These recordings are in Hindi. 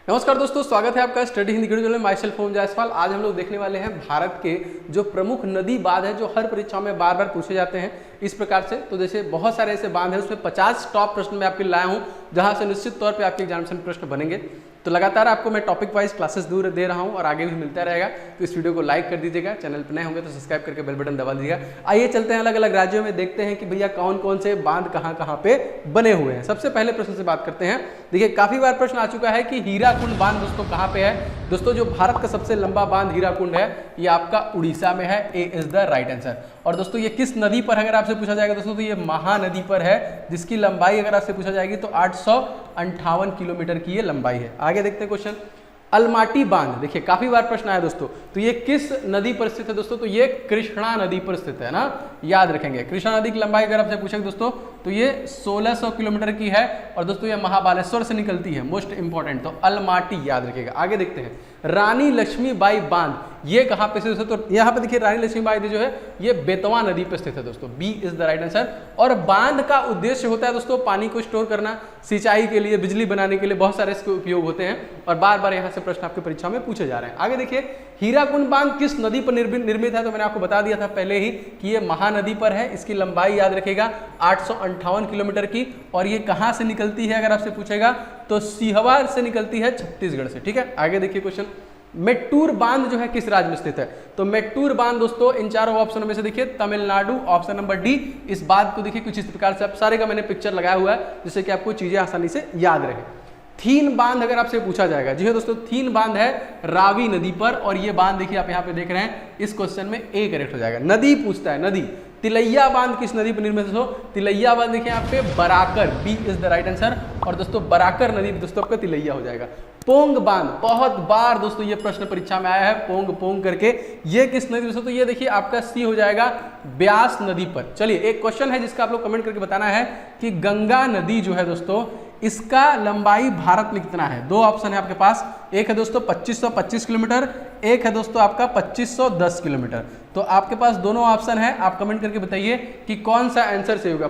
नमस्कार दोस्तों, स्वागत है आपका स्टडी हिंदी वीडियो में। माई सेल्फ ओम जायसवाल। आज हम लोग देखने वाले हैं भारत के जो प्रमुख नदी बांध है जो हर परीक्षाओं में बार बार पूछे जाते हैं इस प्रकार से। तो जैसे बहुत सारे ऐसे बांध है, उसमें 50 टॉप प्रश्न मैं आपके लिए लाया हूं जहां से निश्चित तौर पे आपके एग्जामिनेशन प्रश्न बनेंगे। तो लगातार आपको मैं टॉपिक वाइज क्लासेस दे रहा हूं और आगे भी मिलता रहेगा। तो इस वीडियो को लाइक कर दीजिएगा, चैनल पर नए होंगे तो सब्सक्राइब करके बेल बटन दबा दीजिएगा। आइए चलते हैं अलग अलग राज्यों में, देखते हैं कि भैया कौन कौन से बांध कहां पे बने हुए हैं। सबसे पहले प्रश्न से बात करते हैं। देखिए काफी बार प्रश्न आ चुका है कि हीराकुंड बांध दोस्तों कहां पे है। दोस्तों जो भारत का सबसे लंबा बांध हीराकुंड है ये आपका उड़ीसा में है। ए इज द राइट आंसर। और दोस्तों ये किस नदी पर अगर आपसे पूछा जाएगा दोस्तों तो ये महानदी पर है, जिसकी लंबाई अगर आपसे पूछा जाएगी तो 858 किलोमीटर की ये लंबाई है। आगे देखते हैं क्वेश्चन। अलमाटी बांध, देखिए काफी बार प्रश्न आया दोस्तों, तो ये किस नदी पर स्थित है दोस्तों? तो ये कृष्णा नदी पर स्थित है ना, याद रखेंगे। कृष्णा नदी की लंबाई अगर आपसे पूछेंगे दोस्तों तो ये 1600 किलोमीटर की है और दोस्तों ये महाबालेश्वर से निकलती है, मोस्ट इंपॉर्टेंट। तो अलमाटी याद रखिएगा। आगे देखते हैं रानी लक्ष्मीबाई बांध, ये कहां पे स्थित है? तो यहाँ पे देखिए रानी लक्ष्मीबाई जो है ये बेतवा नदी पर स्थित है दोस्तों। B is the right answer. और बांध का उद्देश्य होता है दोस्तों पानी को स्टोर करना, सिंचाई के लिए, बिजली बनाने के लिए बहुत सारे इसके उपयोग होते हैं और बार बार यहाँ से प्रश्न आपकी परीक्षा में पूछे जा रहे हैं। आगे देखिए हीराकुंड बांध किस नदी पर निर्मित है? तो मैंने आपको बता दिया था पहले ही कि ये महानदी पर है। इसकी लंबाई याद रखिएगा 858 किलोमीटर की। और ये कहां से निकलती है अगर आपसे पूछेगा तो सिहवा से निकलती है, छत्तीसगढ़ से। ठीक है, आगे देखिए क्वेश्चन। मेट्टूर बांध जो है किस राज्य में स्थित है? तो मेट्टूर बांध दोस्तों इन चारों ऑप्शनों में से देखिए तमिलनाडु, ऑप्शन नंबर डी। इस बात को देखिए कुछ इस प्रकार से, आप सारे का मैंने पिक्चर लगाया हुआ है जिससे कि आपको चीजें आसानी से याद रहे। थीन बांध अगर आपसे पूछा जाएगा, जी हाँ दोस्तों, थीन बांध है रावी नदी पर। और ये बांध देखिए आप यहाँ पे देख रहे हैं, इस क्वेश्चन में ए करेक्ट हो जाएगा। नदी पूछता है, नदी। तिलैया बांध किस नदी पर निर्मित है? तिलैया बांध देखिए यहाँ पे Barakar, B is the right answer. और दोस्तों बराकर नदी दोस्तों आपका तिलैया हो जाएगा। पोंग बांध, बहुत बार दोस्तों ये प्रश्न परीक्षा में आया है, पोंग पोंग करके। ये किस नदी दोस्तों? तो ये देखिए आपका सी हो जाएगा ब्यास नदी पर। चलिए एक क्वेश्चन है जिसका आप लोग कमेंट करके बताना है कि गंगा नदी जो है दोस्तों इसका लंबाई भारत में कितना है? दो ऑप्शन है आपके पास, एक है दोस्तों 2525 किलोमीटर, एक है दोस्तों आपका 2510 किलोमीटर। तो आपके पास दोनों ऑप्शन है, आप कमेंट करके बताइए कि कौन सा आंसर सही होगा।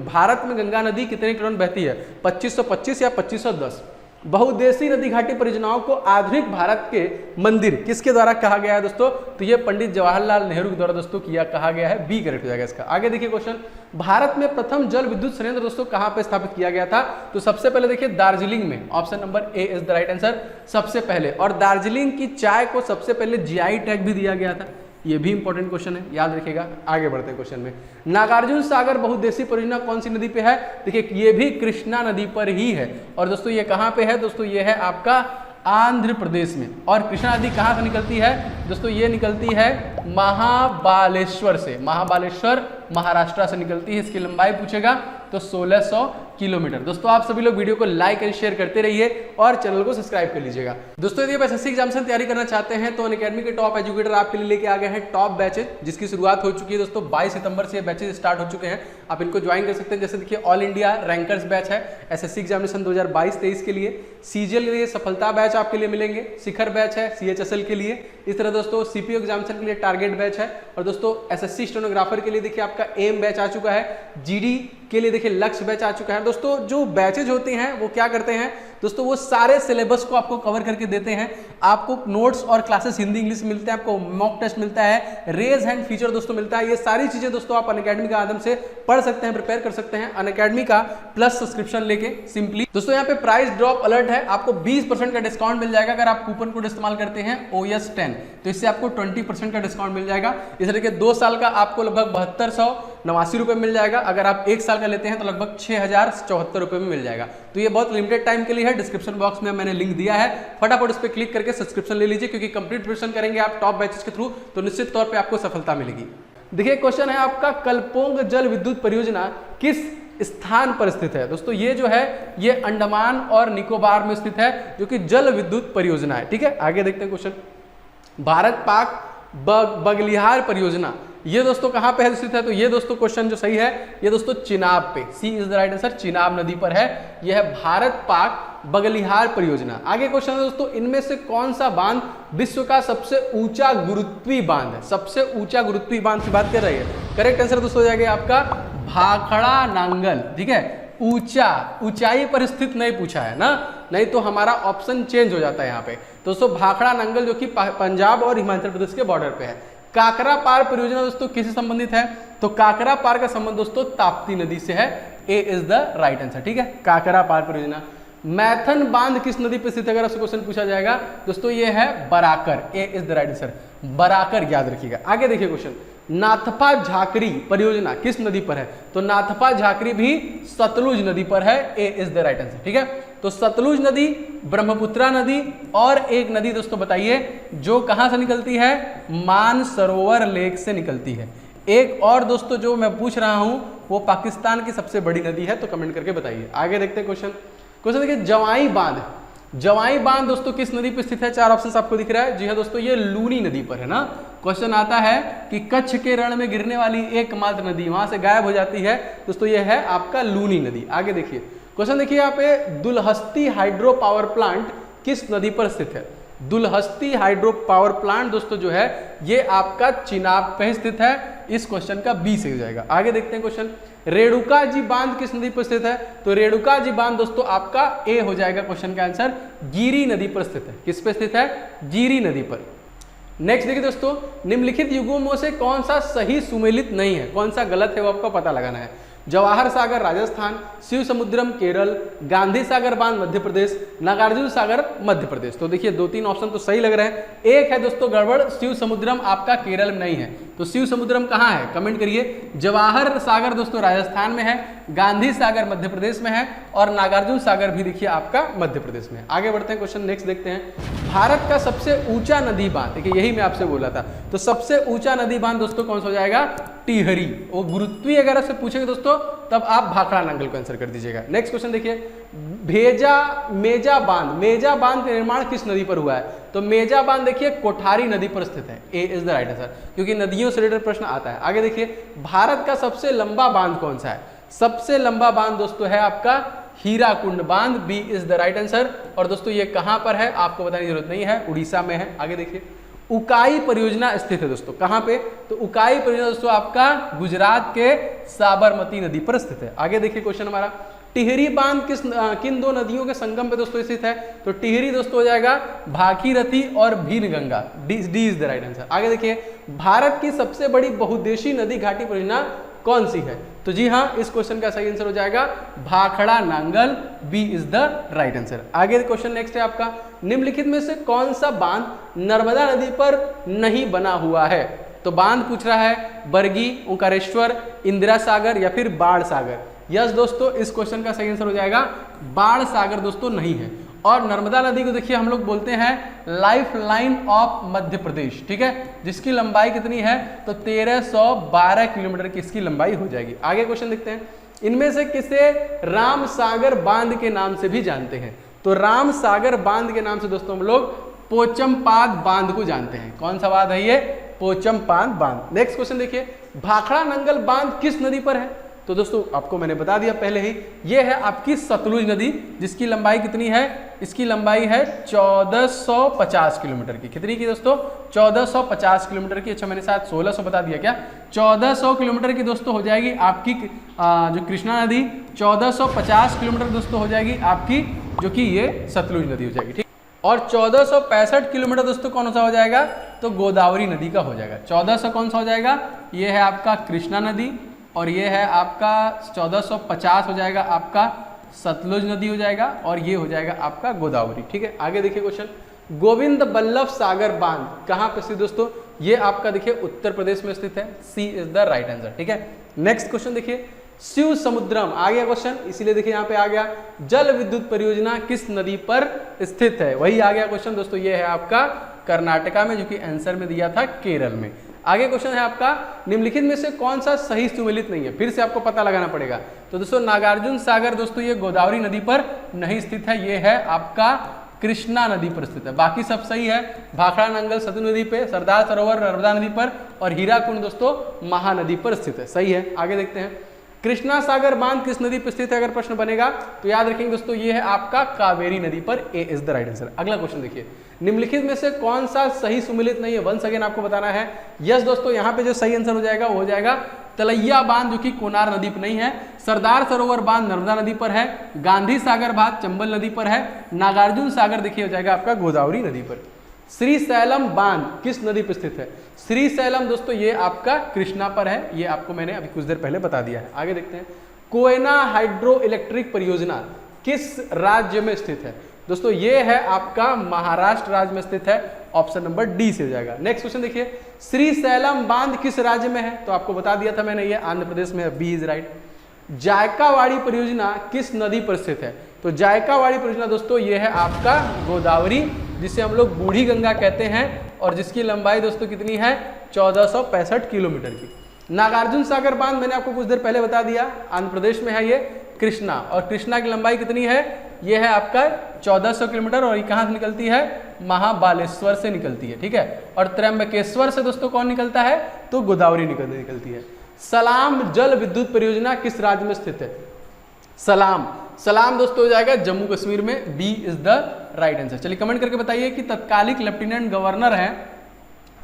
भारत में गंगा नदी कितने किलोमीटर बहती है, 2525 या 2510? बहुउद्देशीय नदी घाटी परियोजनाओं को आधुनिक भारत के मंदिर किसके द्वारा कहा गया है दोस्तों? तो ये पंडित जवाहरलाल नेहरू के द्वारा दोस्तों कहा गया है। बी करेक्ट हो जाएगा इसका। आगे देखिए क्वेश्चन। भारत में प्रथम जल विद्युत संयंत्र दोस्तों कहां पे स्थापित किया गया था? तो सबसे पहले देखिए दार्जिलिंग में, option number A is the right answer, सबसे पहले। और दार्जिलिंग की चाय को सबसे पहले जीआई टैग भी दिया गया था। ये भी इंपॉर्टेंट क्वेश्चन है, याद रखिएगा। आगे बढ़ते हैं क्वेश्चन में। नागार्जुन सागर बहुउद्देशीय परियोजना कौन सी नदी पे है? देखिए ये भी कृष्णा नदी पर ही है। और दोस्तों ये कहां पे है? दोस्तों ये है आपका आंध्र प्रदेश में। और कृष्णा नदी कहां से निकलती है दोस्तों? ये निकलती है महाबालेश्वर से। महाबालेश्वर महाराष्ट्र से निकलती है। इसकी लंबाई पूछेगा तो 1600 किलोमीटर। दोस्तों आप सभी लोग वीडियो को लाइक एंड शेयर करते रहिए और चैनल को सब्सक्राइब कर लीजिएगा। दोस्तों यदि आप एसएससी एग्जामिनेशन तैयारी करना चाहते हैं तो अनअकैडमी के टॉप एजुकेटर आपके लिए लेके आ गए हैं टॉप बैचेज, जिसकी शुरुआत हो चुकी है दोस्तों 22 सितंबर से ये बैचेज स्टार्ट हो चुके हैं। आप इनको ज्वाइन कर सकते हैं। जैसे देखिए ऑल इंडिया रैंकर्स बैच है एसएससी एग्जामिनेशन 2022-23 के लिए, सीजीएल के लिए सफलता बैच आपके लिए मिलेंगे, शिखर बैच है सीएचएसएल के लिए। इस तरह दोस्तों सीपीओ एग्जामिनेशन के लिए टारगेट बैच है। और दोस्तों एसएससी स्टेनोग्राफर के लिए देखिए आपका एम बैच आ चुका है, जीडी के लिए देखिए लक्ष्य बैच आ चुका है। दोस्तों जो बैचेज होते हैं वो क्या करते हैं दोस्तों, वो सारे सिलेबस को आपको कवर करके देते हैं। आपको नोट्स और क्लासेस हिंदी इंग्लिश मिलते हैं, आपको मॉक टेस्ट मिलता है, रेज हैंड फीचर दोस्तों मिलता है। ये सारी चीजें दोस्तों आप अनअकैडमी के माध्यम से पढ़ सकते हैं, प्रिपेयर कर सकते हैं अनअकैडमी का प्लस सब्सक्रिप्शन लेके सिंपली। दोस्तों यहाँ पे प्राइस ड्रॉप अलर्ट है, आपको 20% का डिस्काउंट मिल जाएगा अगर आप कूपन कोड इस्तेमाल करते हैं OS10, तो इससे आपको 20% का डिस्काउंट मिल जाएगा। इस तरह के 2 साल का आपको लगभग 7289 रुपए मिल जाएगा। अगर आप 1 साल का लेते हैं तो लगभग 6074 रुपए में मिल जाएगा। तो ये बहुत लिमिटेड टाइम के लिए है। डिस्क्रिप्शन बॉक्स में मैंने लिंक दिया है, फटाफट उस पर क्लिक करके सब्सक्रिप्शन ले लीजिए, क्योंकि कंप्लीट प्रिपरेशन करेंगे आप टॉप बैचेस के थ्रू तो निश्चित तौर पे आपको सफलता मिलेगी। देखिए क्वेश्चन है आपका, कलपोंग जल विद्युत परियोजना किस स्थान पर स्थित है? दोस्तों ये जो है ये अंडमान और निकोबार में स्थित है, जो कि जल विद्युत परियोजना है। ठीक है, आगे देखते हैं क्वेश्चन। भारत पाक बगलिहार परियोजना ये दोस्तों कहां पे स्थित है? तो ये दोस्तों क्वेश्चन जो सही है ये दोस्तों चिनाब पे, C is the right answer, Chenab नदी पर है। यह है भारत पाक बगलिहार परियोजना। आगे क्वेश्चन है दोस्तों, इनमें से कौन सा बांध विश्व का सबसे ऊंचा गुरुत्वीय बांध है? सबसे ऊंचा गुरुत्वीय बांध की बात कर रही है। करेक्ट आंसर दोस्तों हो जाएगा आपका भाखड़ा नांगल। ठीक है, ऊंचा, ऊंचाई पर स्थित नहीं पूछा है ना, नहीं तो हमारा ऑप्शन चेंज हो जाता है यहाँ पे। दोस्तों भाखड़ा नंगल जो कि पंजाब और हिमाचल प्रदेश के बॉर्डर पे है। काकरा पार परियोजना दोस्तों किससे संबंधित है? तो काकरा पार का संबंध दोस्तों ताप्ती नदी से है। ए इज द राइट आंसर, ठीक है, काकरा पार परियोजना। मैथन बांध किस नदी पर स्थित है? अगर आपसे क्वेश्चन पूछा जाएगा दोस्तों ये है Barakar. A is the right answer, Barakar याद रखिएगा। आगे देखिए क्वेश्चन, नाथपा झाकरी परियोजना किस नदी पर है? तो नाथपा झाकरी भी सतलुज नदी पर है। ए इज द राइट आंसर, ठीक है। तो सतलुज नदी, ब्रह्मपुत्रा नदी और एक नदी दोस्तों बताइए जो कहां से निकलती है? मानसरोवर लेक से निकलती है। एक और दोस्तों जो मैं पूछ रहा हूं वो पाकिस्तान की सबसे बड़ी नदी है, तो कमेंट करके बताइए। आगे देखते हैं क्वेश्चन देखिए, जवाई बांध। जवाई बांध दोस्तों किस नदी पर स्थित है? 4 ऑप्शन आपको दिख रहा है। जी हाँ दोस्तों, ये लूनी नदी पर है ना। क्वेश्चन आता है कि कच्छ के रण में गिरने वाली एकमात्र नदी वहां से गायब हो जाती है दोस्तों, ये है आपका लूनी नदी। आगे देखिए क्वेश्चन देखिए यहाँ पे, दुलहस्ती हाइड्रो पावर प्लांट किस नदी पर स्थित है? दुलहस्ती हाइड्रो पावर प्लांट दोस्तों जो है ये आपका चिनाब पे स्थित है। इस क्वेश्चन का बी से हो जाएगा। आगे देखते हैं क्वेश्चन, रेणुका जी बांध किस नदी पर स्थित है? तो रेणुका जी बांध दोस्तों आपका ए हो जाएगा क्वेश्चन का आंसर, गिरी नदी पर स्थित है। किस पे स्थित है? गिरी नदी पर। नेक्स्ट देखिए दोस्तों, निम्नलिखित युग्मों से कौन सा सही सुमेलित नहीं है, कौन सा गलत है वो आपको पता लगाना है। जवाहर सागर राजस्थान, शिव समुद्रम केरल, गांधी सागर बांध मध्य प्रदेश, नागार्जुन सागर मध्य प्रदेश। तो देखिए 2-3 ऑप्शन तो सही लग रहे हैं, एक है दोस्तों गड़बड़, शिव समुद्रम आपका केरल में नहीं है। तो शिव समुद्रम कहाँ है? कमेंट करिए। जवाहर सागर दोस्तों राजस्थान में है, गांधी सागर मध्य प्रदेश में है और नागार्जुन सागर भी देखिए आपका मध्य प्रदेश में है। आगे बढ़ते हैं क्वेश्चन नेक्स्ट देखते हैं, भारत का सबसे ऊंचा नदी बांध, देखिए यही मैं आपसे बोला था। तो सबसे ऊंचा नदी बांध दोस्तों कौन सा हो जाएगा? टिहरी। वो गुरुत्वीय अगर आपसे पूछेंगे दोस्तों तब आप भाखड़ा नंगल को आंसर कर दीजिएगा। नेक्स्ट क्वेश्चन देखिए, मेजा बांध का निर्माण किस नदी पर हुआ है? तो मेजा बांध देखिए कोठारी नदी पर स्थित है। ए इज द राइट आंसर, क्योंकि नदियों से रिलेटेड प्रश्न आता है। आगे देखिए, भारत का सबसे लंबा बांध कौन सा है? सबसे लंबा बांध दोस्तों है आपका हीराकुंड बांध। B is the right answer. और दोस्तों ये कहां पर है आपको बताने की जरूरत नहीं है, उड़ीसा में है। आगे देखिए, उकाई परियोजना स्थित है दोस्तों कहां पे? तो उकाई परियोजना दोस्तों आपका गुजरात के साबरमती नदी पर स्थित है। आगे देखिए क्वेश्चन हमारा, टिहरी बांध किन 2 नदियों के संगम पे दोस्तों स्थित है? तो टिहरी दोस्तों हो जाएगा भागीरथी और Bhilangana. D is the right answer. आगे देखिए, भारत की सबसे बड़ी बहुउद्देशीय नदी घाटी परियोजना कौन सी है? तो जी हाँ, इस क्वेश्चन का सही आंसर हो जाएगा Bhakra Nangal. B is the right answer. आगे क्वेश्चन नेक्स्ट है आपका, निम्नलिखित में से कौन सा बांध नर्मदा नदी पर नहीं बना हुआ है? तो बांध पूछ रहा है बरगी, ओंकारेश्वर, इंदिरा सागर या फिर बाढ़ सागर। यस दोस्तों, इस क्वेश्चन का सही आंसर हो जाएगा बाढ़ सागर दोस्तों नहीं है। और नर्मदा नदी को देखिए हम लोग बोलते हैं life line of Madhya Pradesh, ठीक है, जिसकी लंबाई कितनी है? तो 1312 किलोमीटर की इसकी लंबाई हो जाएगी। आगे क्वेश्चन देखते हैं, इनमें से किसे राम सागर बांध के नाम से भी जानते हैं? तो राम सागर बांध के नाम से दोस्तों हम लोग पोचमपाद बांध को जानते हैं। कौन सा बांध है ये? पोचमपाद बांध। नेक्स्ट क्वेश्चन देखिए, भाखड़ा नंगल बांध किस नदी पर है? तो दोस्तों आपको मैंने बता दिया पहले ही, ये है आपकी सतलुज नदी, जिसकी लंबाई कितनी है? इसकी लंबाई है 1450 किलोमीटर की। कितनी की दोस्तों? 1450 किलोमीटर की। अच्छा मैंने शायद 1600 बता दिया क्या? 1400 किलोमीटर की दोस्तों हो जाएगी आपकी जो कृष्णा नदी। 1450 किलोमीटर दोस्तों हो जाएगी आपकी जो कि ये सतलुज नदी हो जाएगी, ठीक। और 1465 किलोमीटर दोस्तों कौन सा हो जाएगा? तो गोदावरी नदी का हो जाएगा। 1400 कौन सा हो जाएगा? ये है आपका कृष्णा नदी और ये है आपका 1450 हो जाएगा आपका सतलुज नदी हो जाएगा और ये हो जाएगा आपका गोदावरी, ठीक है। आगे देखिए क्वेश्चन, गोविंद बल्लभ सागर बांध कहाँ पे स्थित दोस्तों? ये आपका देखिए उत्तर प्रदेश में स्थित है। C is the right answer, ठीक है। नेक्स्ट क्वेश्चन देखिए, शिव समुद्रम आ गया क्वेश्चन, इसीलिए देखिए यहाँ पे आ गया, जल विद्युत परियोजना किस नदी पर स्थित है? वही आ गया क्वेश्चन दोस्तों, ये है आपका कर्नाटका में, जो कि आंसर में दिया था केरल में। आगे क्वेश्चन है आपका, निम्नलिखित में से कौन सा सही सुमेलित नहीं है? फिर से आपको पता लगाना पड़ेगा। तो दोस्तों नागार्जुन सागर दोस्तों ये गोदावरी नदी पर नहीं स्थित है, ये है आपका कृष्णा नदी पर स्थित है। बाकी सब सही है, भाखड़ा नंगल सतलुज नदी पे, सरदार सरोवर नर्मदा नदी पर और हीराकुंड दोस्तों महानदी पर स्थित है। सही है। आगे देखते हैं, कृष्णा सागर बांध किस नदी पर स्थित है? अगर प्रश्न बनेगा तो याद रखेंगे दोस्तों ये है आपका कावेरी नदी पर। ए इज द राइट आंसर। अगला क्वेश्चन देखिए, निम्नलिखित में से कौन सा सही सुमेलित नहीं है? वंस अगेन आपको बताना है। यस दोस्तों, यहाँ पे जो सही आंसर हो जाएगा वो हो जाएगा तलैया बांध जो कि कोनार नदी पर नहीं है, सरदार सरोवर बांध नर्मदा नदी पर है, गांधी सागर बांध चंबल नदी पर है, नागार्जुन सागर देखिए हो जाएगा आपका गोदावरी नदी पर। श्रीशैलम बांध किस नदी पर स्थित है? श्रीशैलम दोस्तों ये आपका कृष्णा पर है, ये आपको मैंने अभी कुछ देर पहले बता दिया है। आगे देखते हैं, कोयना हाइड्रो इलेक्ट्रिक परियोजना किस राज्य में स्थित है? दोस्तों ये है आपका महाराष्ट्र राज्य में स्थित है, ऑप्शन नंबर डी से हो जाएगा। नेक्स्ट क्वेश्चन देखिए, श्रीशैलम बांध किस राज्य में है? तो आपको बता दिया था मैंने, ये आंध्र प्रदेश में है, बी इज राइट। जायकावाड़ी परियोजना किस नदी पर स्थित है? तो जायकावाड़ी परियोजना दोस्तों ये है आपका गोदावरी, जिसे हम लोग बूढ़ी गंगा कहते हैं, और जिसकी लंबाई दोस्तों कितनी है? 1465 किलोमीटर की। नागार्जुन सागर बांध मैंने आपको कुछ देर पहले बता दिया, आंध्र प्रदेश में है ये, कृष्णा, और कृष्णा की लंबाई कितनी है? ये है आपका 1400 किलोमीटर, और ये कहाँ से निकलती है? महाबालेश्वर से निकलती है, ठीक है। और त्र्यंबकेश्वर से दोस्तों कौन निकलता है? तो गोदावरी निकलती है। सलाम जल विद्युत परियोजना किस राज्य में स्थित है? सलाम दोस्तों हो जाएगा जम्मू कश्मीर में, B is the right answer. चलिए कमेंट करके बताइए कि तत्कालिक लेफ्टिनेंट गवर्नर है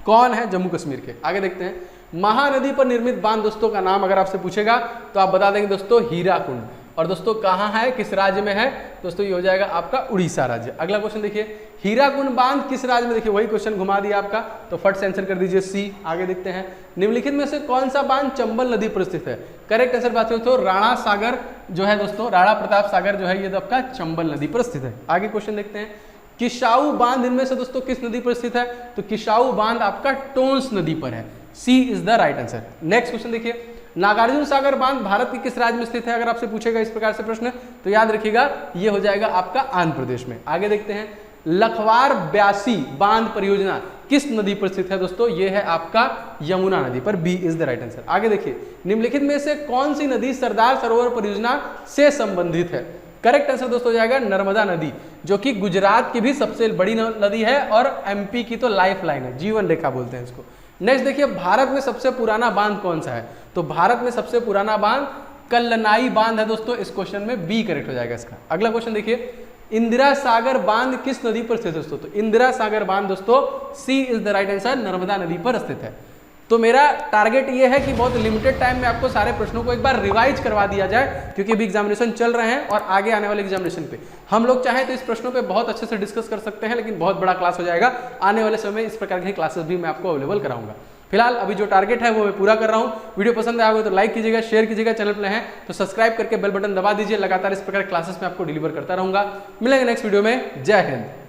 कौन है जम्मू कश्मीर के। आगे देखते हैं, महानदी पर निर्मित बांध दोस्तों का नाम अगर आपसे पूछेगा तो आप बता देंगे दोस्तों हीराकुंड, और दोस्तों कहाँ है, किस राज्य में है? दोस्तों ये हो जाएगा आपका उड़ीसा राज्य। अगला क्वेश्चन देखिए, हीराकुंड बांध किस राज्य में? देखिए वही क्वेश्चन घुमा दिया आपका, तो फट से आंसर कर दीजिए सी। आगे देखते हैं, निम्नलिखित में से कौन सा बांध चंबल नदी पर स्थित है? करेक्ट आंसर बात करें तो राणा सागर जो है दोस्तों, राणा प्रताप सागर जो है ये तो आपका चंबल नदी पर स्थित है। आगे क्वेश्चन देखते हैं, किसाऊ बांध इनमें से दोस्तों किस नदी पर स्थित है? तो किसाऊ बांध आपका टोंस नदी पर है, C is the right answer. Next question देखिए, नागार्जुन सागर बांध भारत के किस राज्य में स्थित है? अगर आपसे पूछेगा इस प्रकार से प्रश्न तो याद रखिएगा ये हो जाएगा आपका आंध्र प्रदेश में। आगे देखते हैं, लखवार ब्यासी बांध परियोजना किस नदी पर स्थित है? दोस्तों ये है आपका यमुना नदी पर, B is the right answer. आगे देखिए, निम्नलिखित में से कौन सी नदी सरदार सरोवर परियोजना से संबंधित है? करेक्ट आंसर दोस्तों हो जाएगा नर्मदा नदी, जो कि गुजरात की भी सबसे बड़ी नदी है और एमपी की तो लाइफ लाइन है, जीवन रेखा बोलते हैं इसको। नेक्स्ट देखिए, भारत में सबसे पुराना बांध कौन सा है? तो भारत में सबसे पुराना बांध कल्लनाई बांध है दोस्तों, इस क्वेश्चन में बी करेक्ट हो जाएगा इसका। अगला क्वेश्चन देखिए, इंदिरा सागर बांध किस नदी पर स्थित है दोस्तों? तो इंदिरा सागर बांध दोस्तों C is the right answer, Narmada नदी पर स्थित है। तो मेरा टारगेट ये है कि बहुत लिमिटेड टाइम में आपको सारे प्रश्नों को एक बार रिवाइज करवा दिया जाए, क्योंकि अभी एग्जामिनेशन चल रहे हैं और आगे आने वाले एग्जामिनेशन पे हम लोग चाहें तो इस प्रश्नों पे बहुत अच्छे से डिस्कस कर सकते हैं, लेकिन बहुत बड़ा क्लास हो जाएगा। आने वाले समय इस प्रकार की क्लासेस भी मैं आपको अवेलेबल कराऊंगा। फिलहाल अभी जो टारगेट है वो मैं पूरा कर रहा हूँ। वीडियो पसंद आया हो तो लाइक कीजिएगा, शेयर कीजिएगा, चैनल पर हैं तो सब्सक्राइब करके बेल बटन दबा दीजिए। लगातार इस प्रकार क्लासेस में आपको डिलीवर करता रहूंगा। मिलेंगे नेक्स्ट वीडियो में। जय हिंद।